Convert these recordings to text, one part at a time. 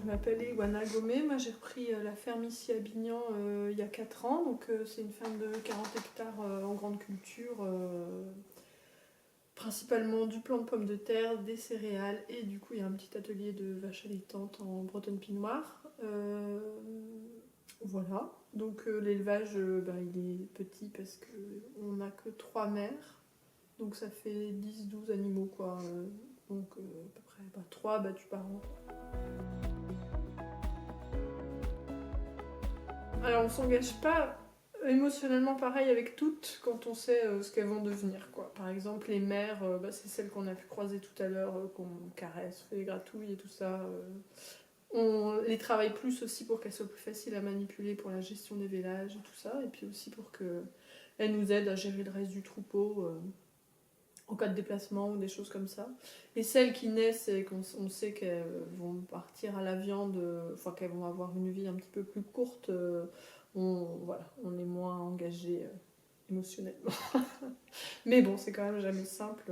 Je m'appelle Iguana Gomé, moi j'ai repris la ferme ici à Bignan il y a 4 ans, donc c'est une ferme de 40 hectares en grande culture, principalement du plant de pommes de terre, des céréales et du coup il y a un petit atelier de vaches allaitantes en bretonne pinoire. Voilà, donc l'élevage il est petit parce qu'on n'a que 3 mères, donc ça fait 10-12 animaux quoi, donc à peu près 3 battus par an. Alors on s'engage pas émotionnellement pareil avec toutes quand on sait ce qu'elles vont devenir, quoi. Par exemple les mères, c'est celles qu'on a pu croiser tout à l'heure, qu'on caresse, fait des gratouilles et tout ça. On les travaille plus aussi pour qu'elles soient plus faciles à manipuler pour la gestion des vélages et tout ça, et puis aussi pour qu'elles nous aident à gérer le reste du troupeau en cas de déplacement ou des choses comme ça. Et celles qui naissent et qu'on sait qu'elles vont partir à la viande, enfin qu'elles vont avoir une vie un petit peu plus courte, on est moins engagé émotionnellement. Mais bon, c'est quand même jamais simple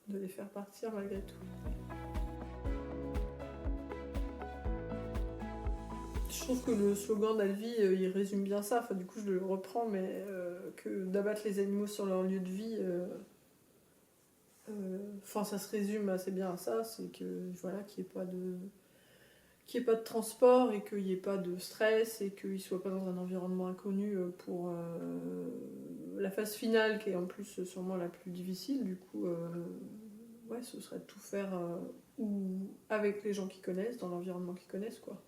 de les faire partir malgré tout. Je trouve que le slogan d'Alvi, il résume bien ça. Enfin, du coup, je le reprends, mais que d'abattre les animaux sur leur lieu de vie, ça se résume assez bien à ça, c'est que voilà, qu'il n'y ait pas de transport et qu'il n'y ait pas de stress et qu'ils ne soient pas dans un environnement inconnu pour la phase finale qui est en plus sûrement la plus difficile. Du coup, ce serait de tout faire ou avec les gens qui connaissent, dans l'environnement qu'ils connaissent, quoi.